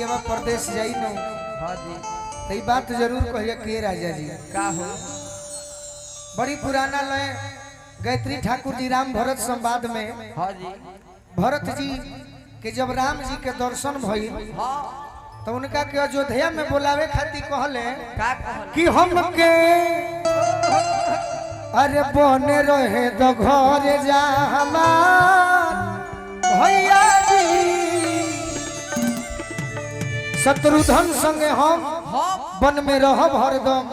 पियवा प्रदेश जाई न हां जी तो ये बात जरूर कहिए के राजा जी का हो बड़ी पुराना लय गायत्री ठाकुर जी राम भरत संवाद में हां जी भरत जी के जब राम जी के दर्शन भइल हां तो उनका के अयोध्या में बुलावे खातिर कहले का कहले कि हमके अरे बने रहे तो घर जा हमार भैया जी शत्रुधन संगे हम वन में रहब हरदम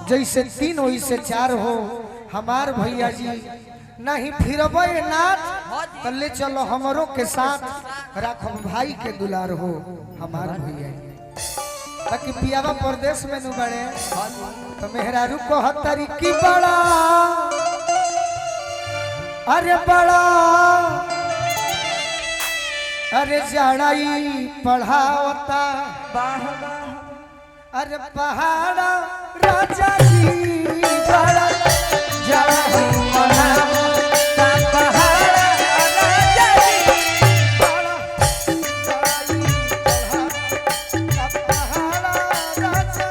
जैसे 3 वैसे 4 हो हमार भैया जी नहीं फिरबे नाथ तो ले चलो हमरों के साथ राखम भाई के दुलार हो हमार भैया बाकी पियावा प्रदेश में नु बड़े तो मेहरारू को हतरी की बड़ा अरे बड़ा अरे जड़ाई पढ़ावता अरे पहाड़ा राजा जी बड़ा जड़ाई पढ़ावता पहाड़ा राजा जी बड़ा जड़ाई पढ़ावता पहाड़ा राजा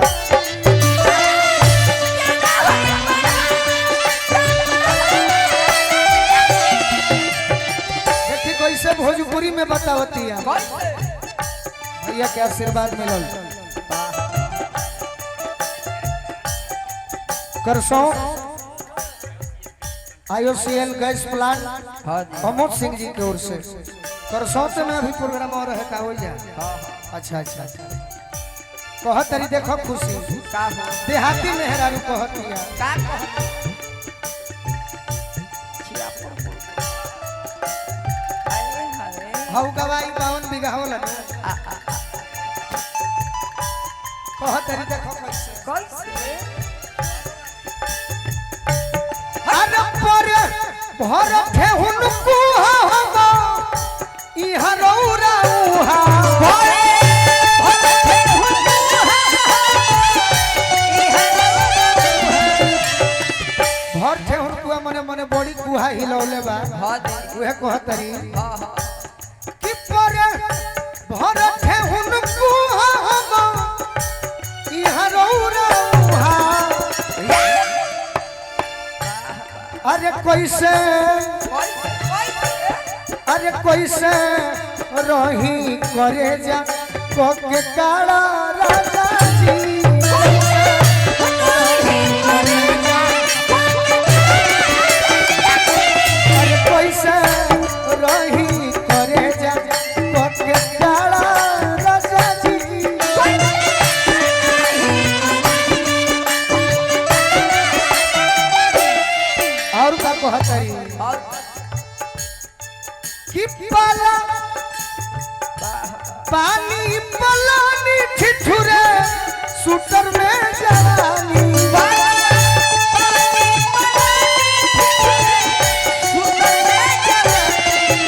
देखी कैसे भोजपुरी में बतावती है भैया के आशीर्वाद मिलल करसों IOCL gas plant Amod Singh ji की ओर से करसों से मैं अभी प्रोग्राम और है का हो जा अच्छा अच्छा कहत तरी देखो खुशी देहाती मेहरारू कहत लिया हाउ गवाई 52 बीघा होला कहत तरी देखो कैसे अरे पर भर ठेहुन कुहा ई हरौरा उहा भर ठेहुन कुहा मने मने बड़ी कुहा हिलौले बा उहे कहतरी कि पर भर ठेहुन कुहा ई हरौरा उहा अरे कैसे रही करे जा के काड़ा राजा जी अरे कैसे रही करे जा के काड़ा राजा जी और का कहतरी कि पाला पानी पलानी ठिठुरे सूटर में जवानी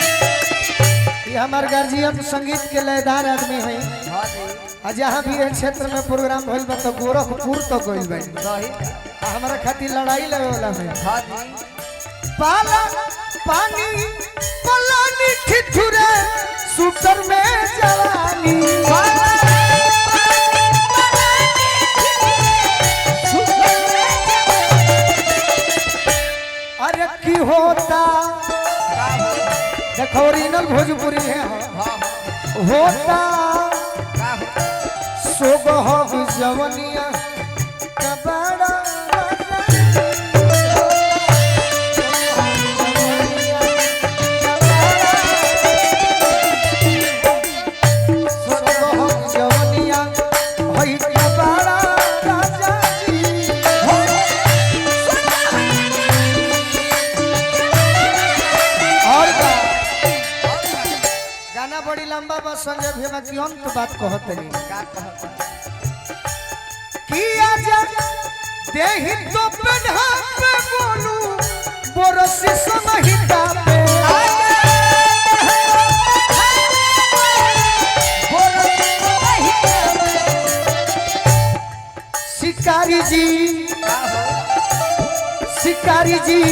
ये हमार गार्जियन संगीत के लयदार आदमी है जहाँ भी एक क्षेत्र में प्रोग्राम भइल बा तो गोरखपुर तो गइल बा हमारा खातिर लड़ाई लगे वाला है पाला पानी पलानी ठिठुरे सूटर में जवानी अरे की होता देखो ओरिजिनल भोजपुरी है होता सोगह जवनिया कबाड़ा बड़ी लंबा बस संजय भैया की अंत बात कहत नहीं कि आजा देहि तो पेढ़ा पे बोलू बोरसी समहिता पे शिकारी जी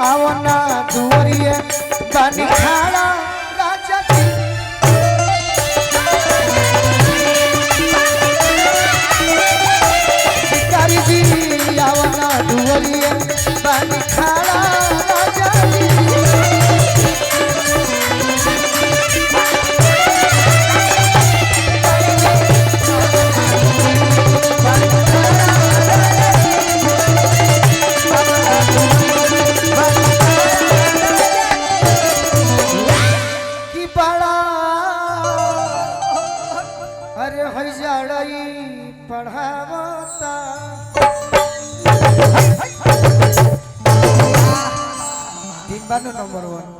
आवना दुवरिए बानी खाड़ा राजा जी पानी खाड़ा राजा जी अरे हजारई पढ़ावता दिन बानो नंबर 1